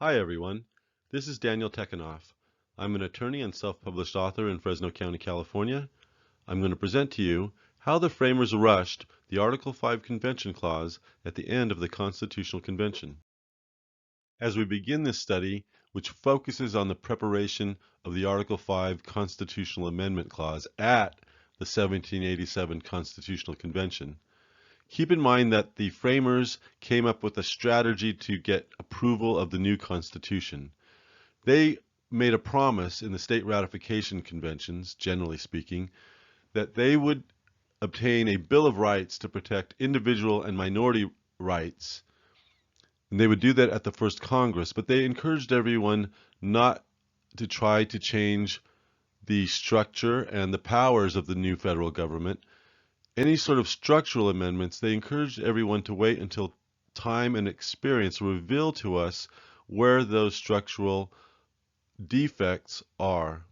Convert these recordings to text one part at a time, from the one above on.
Hi everyone, this is Daniel Tekanoff. I'm an attorney and self-published author in Fresno County, California. I'm going to present to you how the framers rushed the Article 5 Convention Clause at the end of the Constitutional Convention. As we begin this study, which focuses on the preparation of the Article 5 Constitutional Amendment Clause at the 1787 Constitutional Convention, keep in mind that the framers came up with a strategy to get approval of the new Constitution. They made a promise in the state ratification conventions, generally speaking, that they would obtain a Bill of Rights to protect individual and minority rights. And they would do that at the first Congress, but they encouraged everyone not to try to change the structure and the powers of the new federal government. Any sort of structural amendments, they encouraged everyone to wait until time and experience reveal to us where those structural defects are.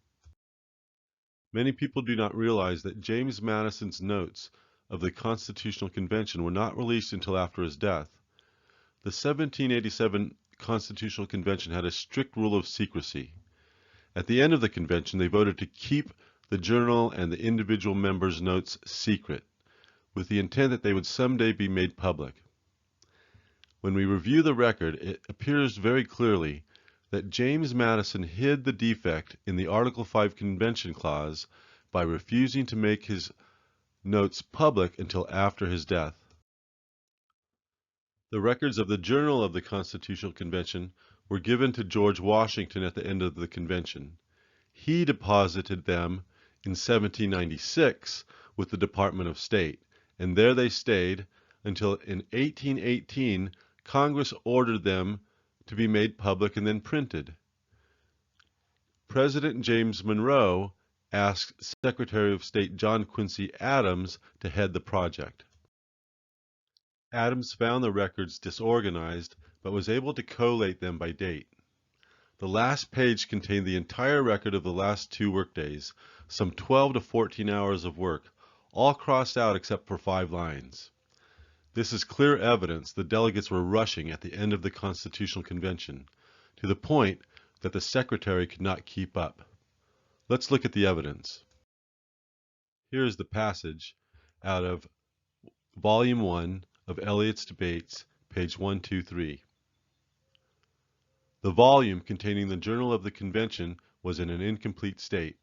Many people do not realize that James Madison's notes of the Constitutional Convention were not released until after his death. The 1787 Constitutional Convention had a strict rule of secrecy. At the end of the convention, they voted to keep the journal and the individual members' notes secret, with the intent that they would someday be made public. When we review the record, it appears very clearly that James Madison hid the defect in the Article 5 Convention Clause by refusing to make his notes public until after his death. The records of the Journal of the Constitutional Convention were given to George Washington at the end of the convention. He deposited them in 1796 with the Department of State, and there they stayed until in 1818 Congress ordered them to be made public and then printed. President James Monroe asked Secretary of State John Quincy Adams to head the project. Adams found the records disorganized, but was able to collate them by date. The last page contained the entire record of the last 2 workdays, some 12 to 14 hours of work, all crossed out except for 5 lines. This is clear evidence the delegates were rushing at the end of the Constitutional Convention, to the point that the Secretary could not keep up. Let's look at the evidence. Here is the passage out of Volume 1 of Eliot's Debates, page 123. The volume containing the Journal of the Convention was in an incomplete state.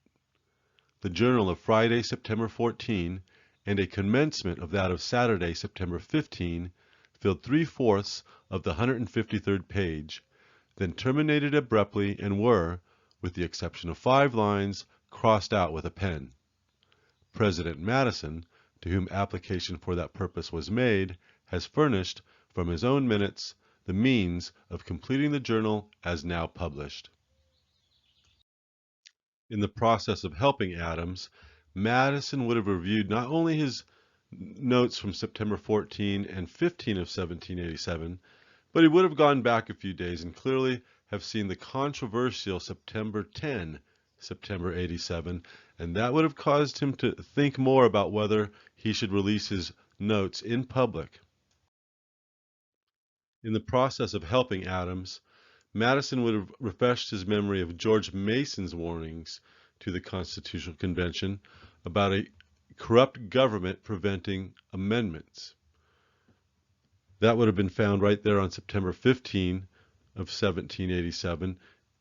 The Journal of Friday, September 14, and a commencement of that of Saturday, September 15, filled 3/4 of the 153rd page, then terminated abruptly and were, with the exception of 5 lines, crossed out with a pen. President Madison, to whom application for that purpose was made, has furnished, from his own minutes, the means of completing the journal as now published. In the process of helping Adams, Madison would have reviewed not only his notes from September 14 and 15 of 1787, but he would have gone back a few days and clearly have seen the controversial September 10, September 87, and that would have caused him to think more about whether he should release his notes in public. In the process of helping Adams, Madison would have refreshed his memory of George Mason's warnings to the Constitutional Convention about a corrupt government preventing amendments. That would have been found right there on September 15 of 1787.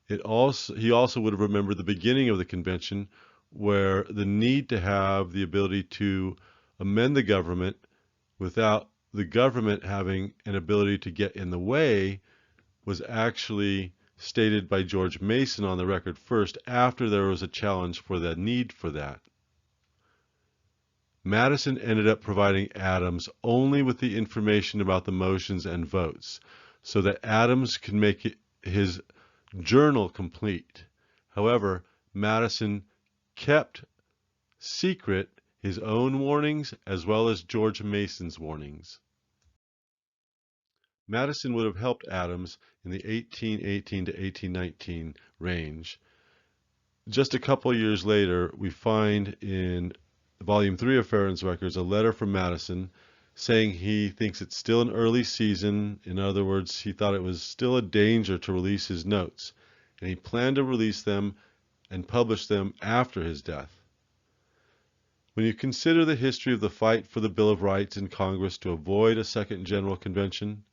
He also would have remembered the beginning of the convention, where the need to have the ability to amend the government without the government having an ability to get in the way was actually stated by George Mason on the record first, after there was a challenge for the need for that. Madison ended up providing Adams only with the information about the motions and votes, so that Adams could make his journal complete. However, Madison kept secret his own warnings as well as George Mason's warnings. Madison would have helped Adams in the 1818 to 1819 range. Just a couple years later, we find in Volume 3 of Farron's Records a letter from Madison saying he thinks it's still an early season. In other words, he thought it was still a danger to release his notes, and he planned to release them and publish them after his death. When you consider the history of the fight for the Bill of Rights in Congress to avoid a second general convention,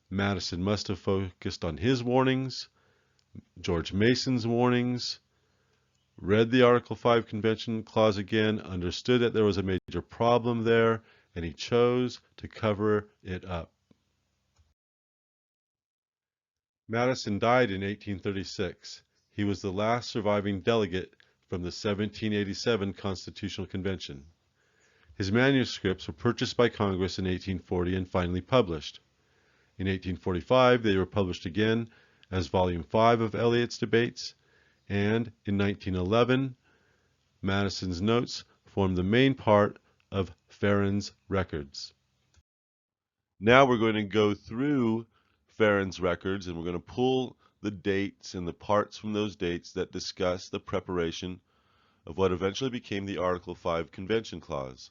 Madison must have focused on his warnings, George Mason's warnings, read the Article 5 Convention Clause again, understood that there was a major problem there, and he chose to cover it up. Madison died in 1836. He was the last surviving delegate from the 1787 Constitutional Convention. His manuscripts were purchased by Congress in 1840 and finally published. In 1845, they were published again as Volume 5 of Eliot's Debates, and in 1911, Madison's notes formed the main part of Farren's records. Now we're going to go through Farren's records, and we're going to pull the dates and the parts from those dates that discuss the preparation of what eventually became the Article 5 Convention Clause.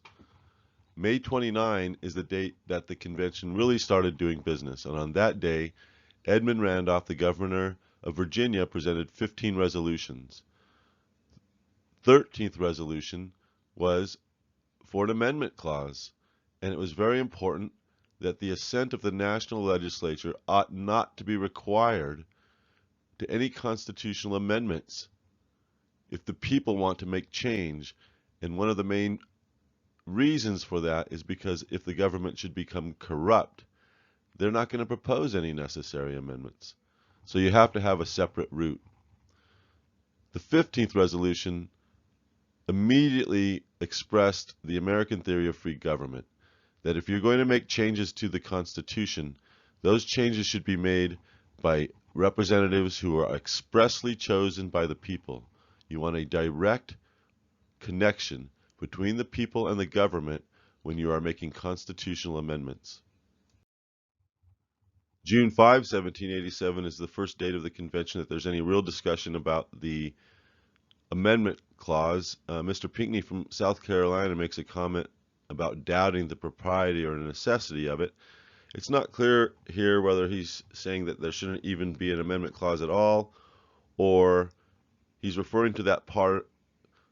May 29 is the date that the convention really started doing business, and on that day, Edmund Randolph, the governor of Virginia, presented 15 resolutions. 13th resolution was for an amendment clause, and it was very important that the assent of the national legislature ought not to be required to any constitutional amendments if the people want to make change. And one of the main reasons for that is because if the government should become corrupt, they're not going to propose any necessary amendments. So you have to have a separate route. The 15th resolution immediately expressed the American theory of free government, that if you're going to make changes to the Constitution, those changes should be made by representatives who are expressly chosen by the people. You want a direct connection between the people and the government when you are making constitutional amendments. June 5, 1787 is the first date of the convention that there's any real discussion about the amendment clause. Mr. Pinckney from South Carolina makes a comment about doubting the propriety or necessity of it. It's not clear here whether he's saying that there shouldn't even be an amendment clause at all, or he's referring to that part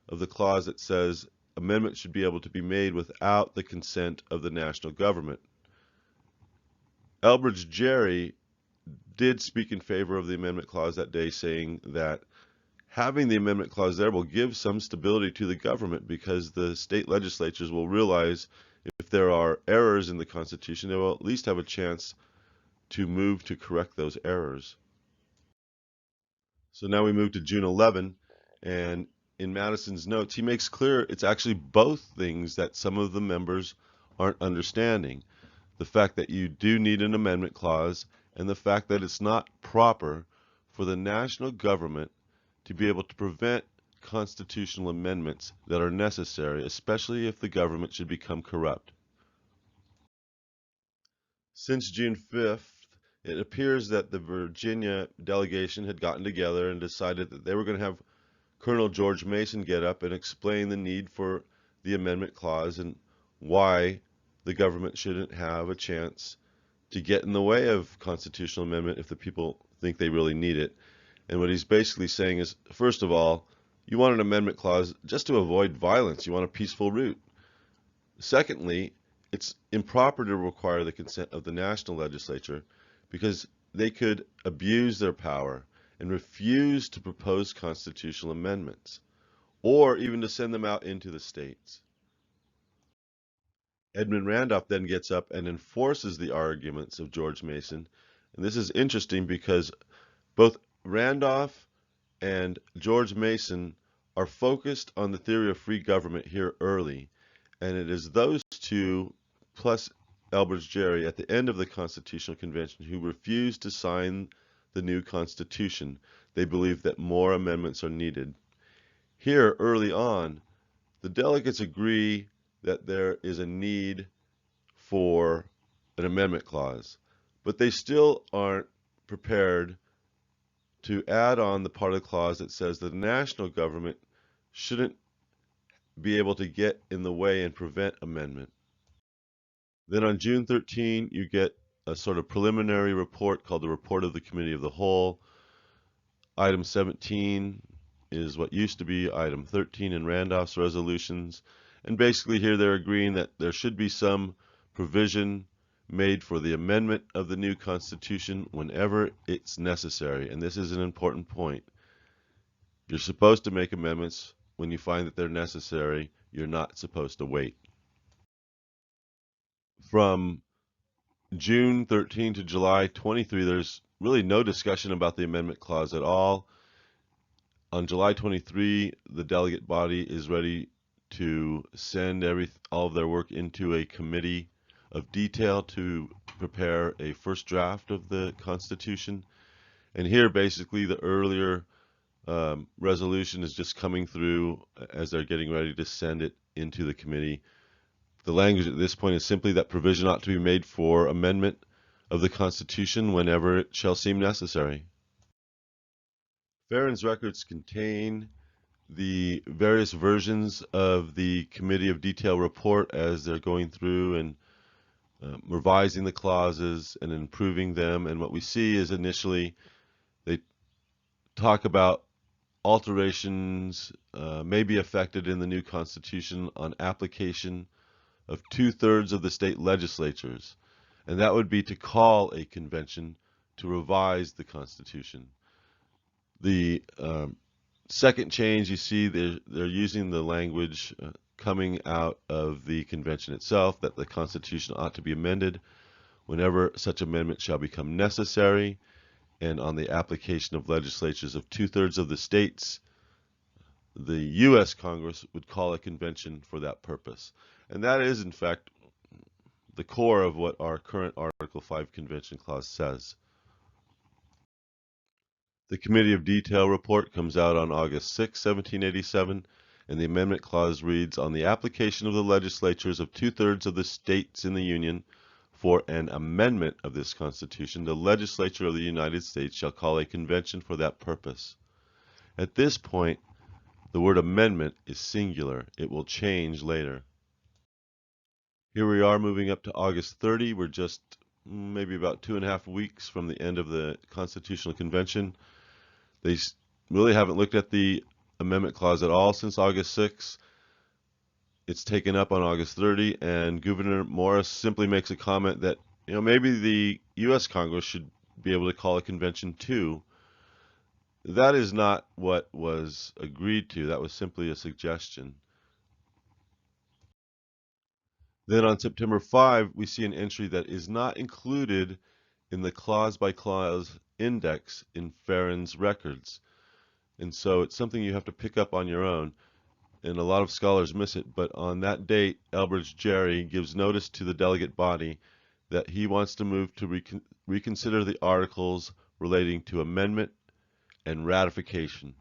of the clause that says amendments should be able to be made without the consent of the national government. Elbridge Gerry did speak in favor of the amendment clause that day, saying that having the amendment clause there will give some stability to the government, because the state legislatures will realize if there are errors in the Constitution, they will at least have a chance to move to correct those errors. So now we move to June 11, and in Madison's notes, he makes clear it's actually both things that some of the members aren't understanding. The fact that you do need an amendment clause, and the fact that it's not proper for the national government to be able to prevent constitutional amendments that are necessary, especially if the government should become corrupt. Since June 5th, it appears that the Virginia delegation had gotten together and decided that they were going to have Colonel George Mason get up and explain the need for the amendment clause and why the government shouldn't have a chance to get in the way of constitutional amendment if the people think they really need it. And what he's basically saying is, first of all, you want an amendment clause just to avoid violence. You want a peaceful route. Secondly, it's improper to require the consent of the national legislature because they could abuse their power and refuse to propose constitutional amendments, or even to send them out into the states. Edmund Randolph then gets up and enforces the arguments of George Mason. And this is interesting because both Randolph and George Mason are focused on the theory of free government here early. And it is those two, plus Elbridge Gerry, at the end of the Constitutional Convention, who refused to sign the new Constitution. They believe that more amendments are needed. Here, early on, the delegates agree that there is a need for an amendment clause, but they still aren't prepared to add on the part of the clause that says the national government shouldn't be able to get in the way and prevent amendment. Then on June 13, you get a sort of preliminary report called the Report of the Committee of the Whole. Item 17 is what used to be item 13 in Randolph's resolutions. And basically here they're agreeing that there should be some provision made for the amendment of the new Constitution whenever it's necessary. And this is an important point. You're supposed to make amendments when you find that they're necessary. You're not supposed to wait. From June 13 to July 23, there's really no discussion about the amendment clause at all. On July 23, the delegate body is ready to send all of their work into a committee of detail to prepare a first draft of the Constitution. And here, basically, the earlier resolution is just coming through as they're getting ready to send it into the committee. The language at this point is simply that provision ought to be made for amendment of the Constitution whenever it shall seem necessary. Farron's records contain the various versions of the Committee of Detail report as they're going through and revising the clauses and improving them. And what we see is initially they talk about alterations may be affected in the new Constitution on application of 2/3 of the state legislatures. And that would be to call a convention to revise the Constitution. The second change, you see they're using the language coming out of the convention itself that the Constitution ought to be amended whenever such amendment shall become necessary, and on the application of legislatures of 2/3 of the states, the U.S. Congress would call a convention for that purpose. And that is, in fact, the core of what our current Article 5 Convention Clause says. The Committee of Detail report comes out on August 6, 1787, and the amendment clause reads, on the application of the legislatures of 2/3 of the states in the Union for an amendment of this Constitution, the legislature of the United States shall call a convention for that purpose. At this point, the word amendment is singular. It will change later. Here we are moving up to August 30. We're just maybe about 2.5 weeks from the end of the Constitutional Convention. They really haven't looked at the amendment clause at all since August 6. It's taken up on August 30, and Gouverneur Morris simply makes a comment that maybe the U.S. Congress should be able to call a convention too. That is not what was agreed to. That was simply a suggestion. Then on September 5, we see an entry that is not included in the clause-by-clause index in Farron's records. And so it's something you have to pick up on your own. And a lot of scholars miss it. But on that date, Elbridge Gerry gives notice to the delegate body that he wants to move to reconsider the articles relating to amendment and ratification.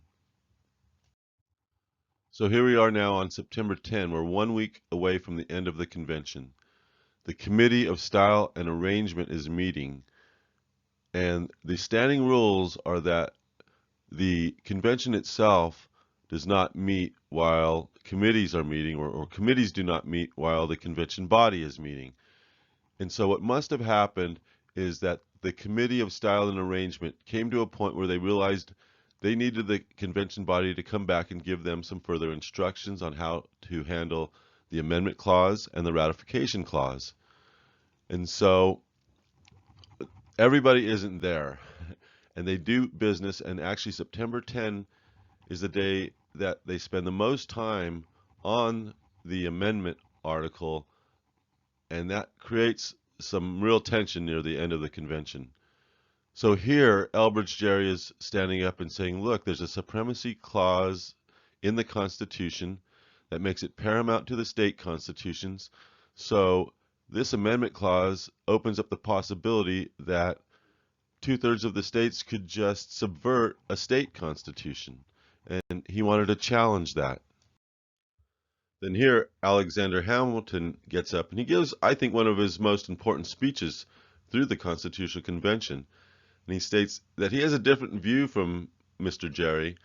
So here we are now on September 10. We're 1 week away from the end of the convention. The Committee of Style and Arrangement is meeting, and the standing rules are that the convention itself does not meet while committees are meeting, or committees do not meet while the convention body is meeting. And so what must have happened is that the Committee of Style and Arrangement came to a point where they realized they needed the convention body to come back and give them some further instructions on how to handle the amendment clause and the ratification clause. And so everybody isn't there, and they do business, and actually September 10 is the day that they spend the most time on the amendment article, and that creates some real tension near the end of the convention. So here, Elbridge Gerry is standing up and saying, look, there's a supremacy clause in the Constitution that makes it paramount to the state constitutions. So this amendment clause opens up the possibility that 2/3 of the states could just subvert a state constitution. And he wanted to challenge that. Then here, Alexander Hamilton gets up and he gives, I think, one of his most important speeches through the Constitutional Convention. And he states that he has a different view from Mr. Gerry,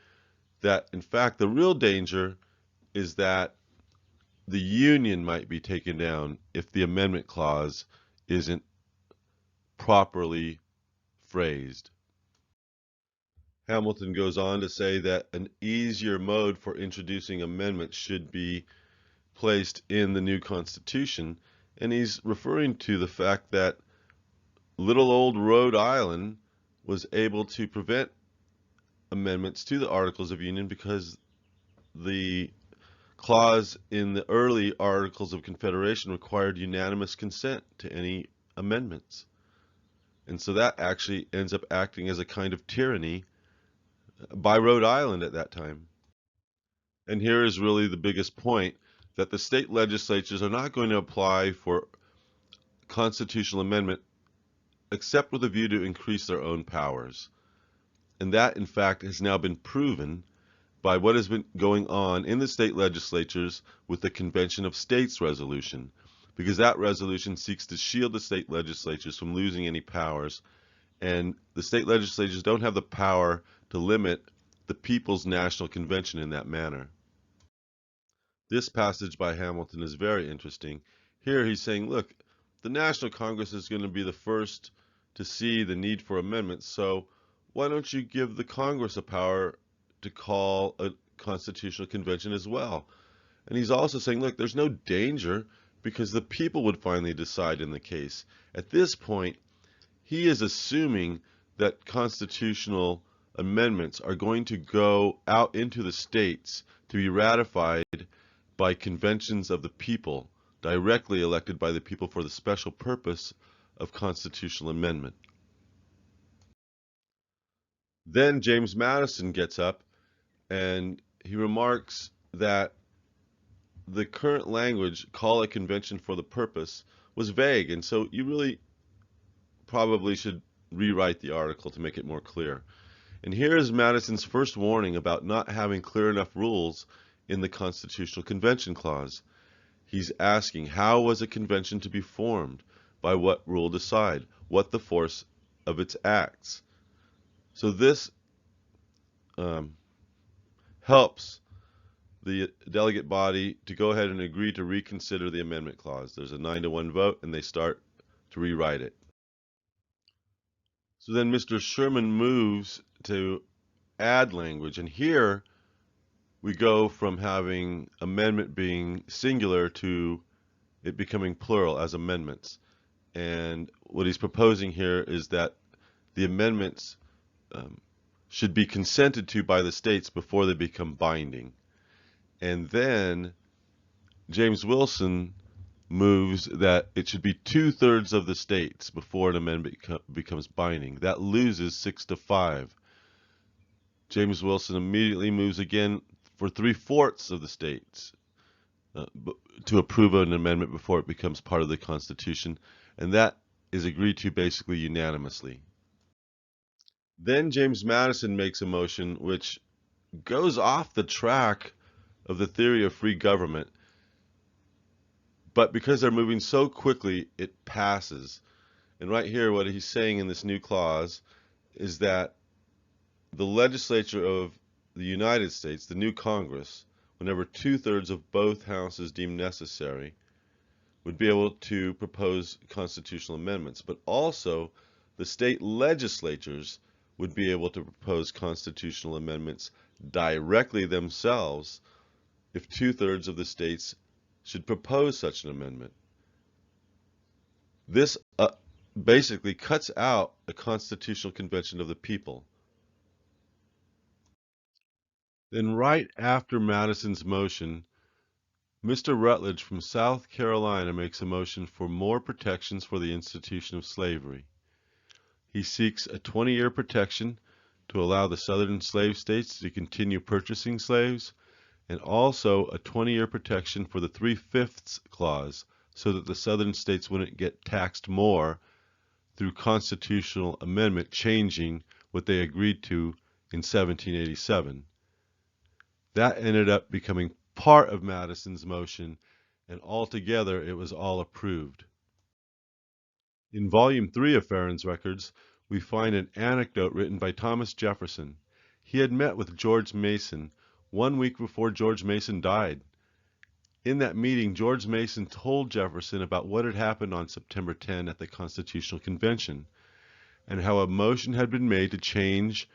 that in fact the real danger is that the Union might be taken down if the amendment clause isn't properly phrased. Hamilton goes on to say that an easier mode for introducing amendments should be placed in the new Constitution, and he's referring to the fact that little old Rhode Island was able to prevent amendments to the Articles of Union because the clause in the early Articles of Confederation required unanimous consent to any amendments. And so that actually ends up acting as a kind of tyranny by Rhode Island at that time. And here is really the biggest point, that the state legislatures are not going to apply for constitutional amendment except with a view to increase their own powers. And that, in fact, has now been proven by what has been going on in the state legislatures with the Convention of States resolution, because that resolution seeks to shield the state legislatures from losing any powers, and the state legislatures don't have the power to limit the People's National Convention in that manner. This passage by Hamilton is very interesting. Here he's saying, look, the National Congress is going to be the first to see the need for amendments, so why don't you give the Congress a power to call a constitutional convention as well? And he's also saying, look, there's no danger because the people would finally decide in the case. At this point, he is assuming that constitutional amendments are going to go out into the states to be ratified by conventions of the people, directly elected by the people for the special purpose of constitutional amendment. Then James Madison gets up and he remarks that the current language, call a convention for the purpose, was vague, and so you really probably should rewrite the article to make it more clear. And here is Madison's first warning about not having clear enough rules in the Constitutional Convention Clause. He's asking, how was a convention to be formed? By what rule decide? What the force of its acts? So this helps the delegate body to go ahead and agree to reconsider the amendment clause. There's a 9-to-1 vote, and they start to rewrite it. So then Mr. Sherman moves to add language, and here we go from having amendment being singular to it becoming plural as amendments. And what he's proposing here is that the amendments should be consented to by the states before they become binding. And then James Wilson moves that it should be 2/3 of the states before an amendment becomes binding. That loses 6-5. James Wilson immediately moves again for 3/4 of the states to approve an amendment before it becomes part of the Constitution, and that is agreed to basically unanimously. Then James Madison makes a motion which goes off the track of the theory of free government, but because they're moving so quickly, it passes. And right here, what he's saying in this new clause is that the legislature of the United States, the new Congress, whenever 2/3 of both houses deem necessary, would be able to propose constitutional amendments. But also, the state legislatures would be able to propose constitutional amendments directly themselves if 2/3 of the states should propose such an amendment. This basically cuts out a constitutional convention of the people. Then right after Madison's motion, Mr. Rutledge from South Carolina makes a motion for more protections for the institution of slavery. He seeks a 20-year protection to allow the southern slave states to continue purchasing slaves, and also a 20-year protection for the 3/5 clause so that the southern states wouldn't get taxed more through constitutional amendment changing what they agreed to in 1787. That ended up becoming part of Madison's motion, and altogether it was all approved. In Volume 3 of Farron's Records, we find an anecdote written by Thomas Jefferson. He had met with George Mason 1 week before George Mason died, In that meeting, George Mason told Jefferson about what had happened on September 10 at the Constitutional Convention and how a motion had been made to change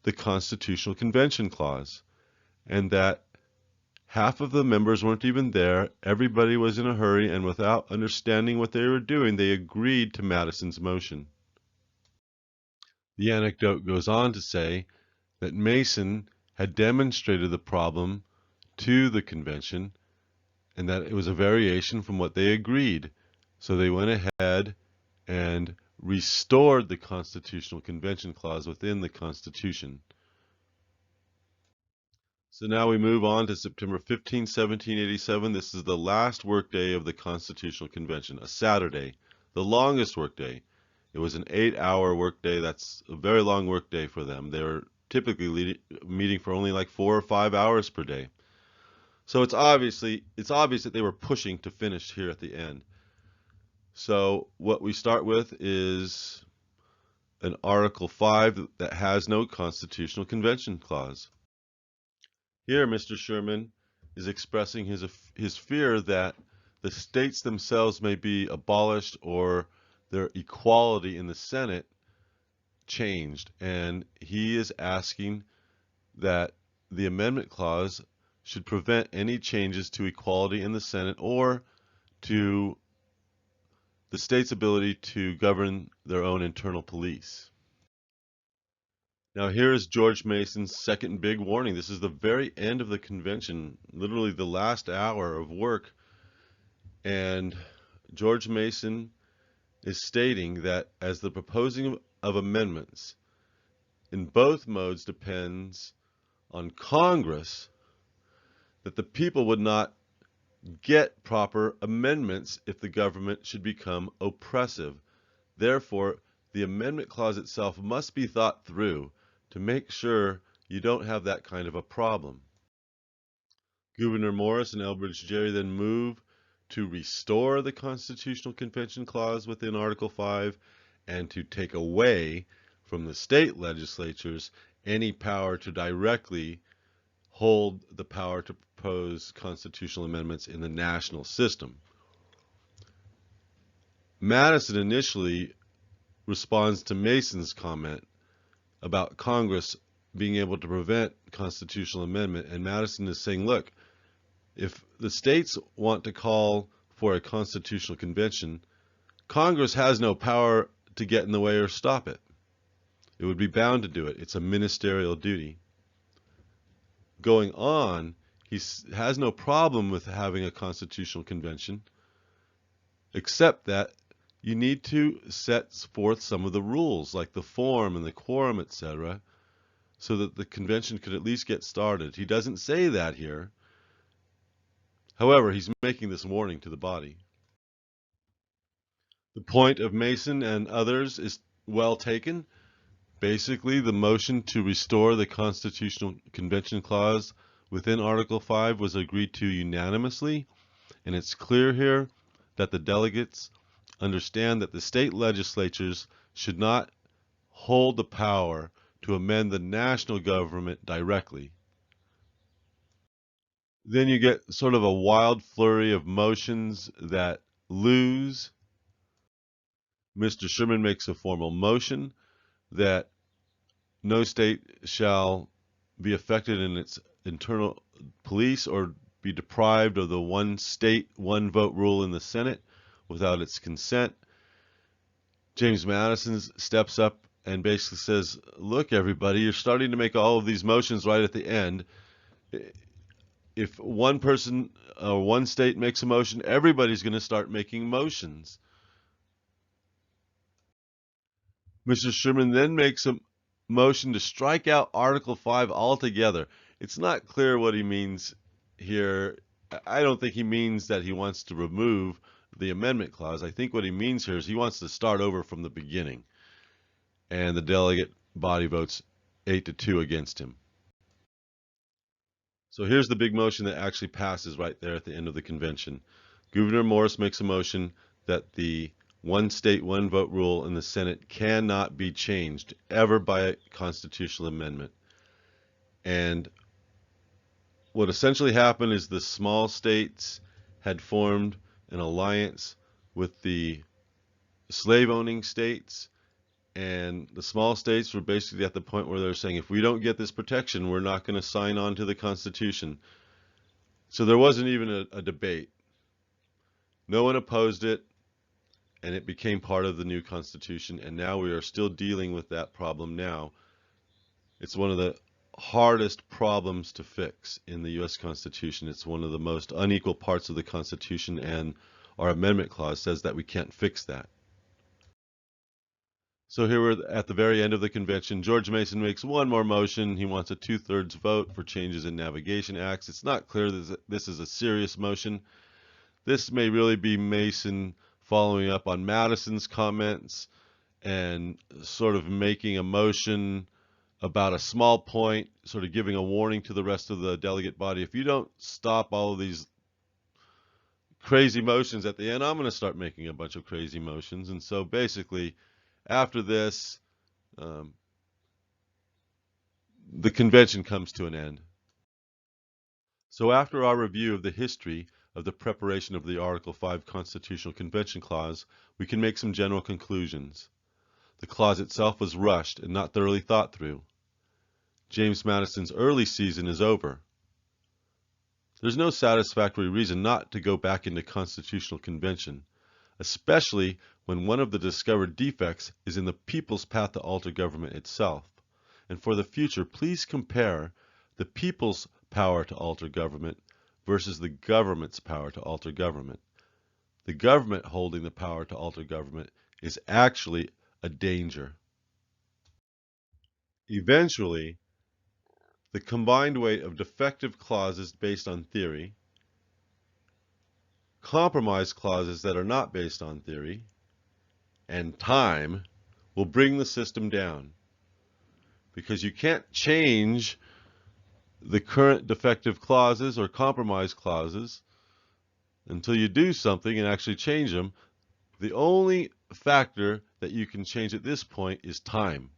the Constitutional Convention clause, and that half of the members weren't even there, everybody was in a hurry, and without understanding what they were doing, they agreed to Madison's motion. The anecdote goes on to say that Mason had demonstrated the problem to the convention and that it was a variation from what they agreed. So they went ahead and restored the Constitutional Convention clause within the Constitution. So now we move on to September 15, 1787. This is the last workday of the Constitutional Convention, a Saturday, the longest workday. It was an 8-hour workday. That's a very long workday for them. They were typically meeting for only like 4 or 5 hours per day. So it's obvious that they were pushing to finish here at the end. So what we start with is an Article 5 that has no Constitutional Convention clause. Here, Mr. Sherman is expressing his fear that the states themselves may be abolished or their equality in the Senate changed, and he is asking that the amendment clause should prevent any changes to equality in the Senate or to the state's ability to govern their own internal police. Now here is George Mason's second big warning. This is the very end of the convention, literally the last hour of work, and George Mason is stating that as the proposing of amendments in both modes depends on Congress, that the people would not get proper amendments if the government should become oppressive. Therefore, the amendment clause itself must be thought through to make sure you don't have that kind of a problem. Gouverneur Morris and Elbridge Gerry then move to restore the Constitutional Convention clause within Article 5 and to take away from the state legislatures any power to directly hold the power to propose constitutional amendments in the national system. Madison initially responds to Mason's comment about Congress being able to prevent constitutional amendment, and Madison is saying, look, if the states want to call for a constitutional convention, Congress has no power to get in the way or stop it. It would be bound to do it. It's a ministerial duty. Going on, he has no problem with having a constitutional convention, except that you need to set forth some of the rules, like the form and the quorum, etc., so that the convention could at least get started. He doesn't say that here. However, he's making this warning to the body. The point of Mason and others is well taken. Basically, the motion to restore the Constitutional Convention clause within Article 5 was agreed to unanimously, and it's clear here that the delegates understand that the state legislatures should not hold the power to amend the national government directly. Then you get sort of a wild flurry of motions that lose. Mr. Sherman makes a formal motion that no state shall be affected in its internal police or be deprived of the one state, one vote rule in the Senate without its consent. James Madison steps up and basically says, look, everybody, you're starting to make all of these motions right at the end. If one person or one state makes a motion, everybody's going to start making motions. Mr. Sherman then makes a motion to strike out Article 5 altogether. It's not clear what he means here. I don't think he means that he wants to remove the amendment clause. I think what he means here is he wants to start over from the beginning. And the delegate body votes 8-2 against him. So here's the big motion that actually passes right there at the end of the convention. Gouverneur Morris makes a motion that the one state, one vote rule in the Senate cannot be changed ever by a constitutional amendment. And what essentially happened is the small states had formed an alliance with the slave-owning states, and the small states were basically at the point where they're saying, if we don't get this protection, we're not going to sign on to the Constitution. So there wasn't even a debate. No one opposed it, and it became part of the new Constitution, and now we are still dealing with that problem now. It's one of the hardest problems to fix in the U.S. Constitution. It's one of the most unequal parts of the Constitution, and our amendment clause says that we can't fix that. So here we're at the very end of the convention. George Mason makes one more motion. He wants a 2/3 vote for changes in navigation acts. It's not clear that this is a serious motion. This may really be Mason following up on Madison's comments and sort of making a motion about a small point, sort of giving a warning to the rest of the delegate body. If you don't stop all of these crazy motions at the end, I'm going to start making a bunch of crazy motions. And so basically, after this, the convention comes to an end. So after our review of the history of the preparation of the Article 5 Constitutional Convention Clause, we can make some general conclusions. The clause itself was rushed and not thoroughly thought through. James Madison's early season is over. There's no satisfactory reason not to go back into constitutional convention, especially when one of the discovered defects is in the people's path to alter government itself. And for the future, please compare the people's power to alter government versus the government's power to alter government. The government holding the power to alter government is actually a danger. Eventually, the combined weight of defective clauses based on theory, compromise clauses that are not based on theory, and time will bring the system down. Because you can't change the current defective clauses or compromise clauses until you do something and actually change them. The only factor that you can change at this point is time,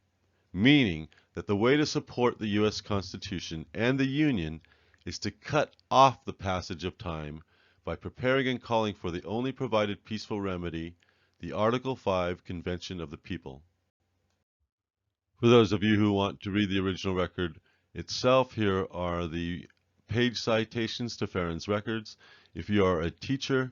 meaning that the way to support the U.S. Constitution and the Union is to cut off the passage of time by preparing and calling for the only provided peaceful remedy, the Article 5 Convention of the People. For those of you who want to read the original record itself, here are the page citations to Farron's records. If you are a teacher,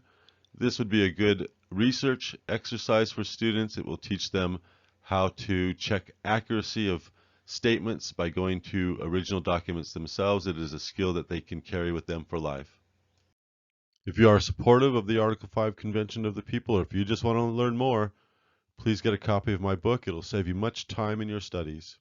this would be a good research exercise for students. It will teach them how to check accuracy of statements by going to original documents themselves. It is a skill that they can carry with them for life. If you are supportive of the Article 5 Convention of the People, or if you just want to learn more, please get a copy of my book. It'll save you much time in your studies.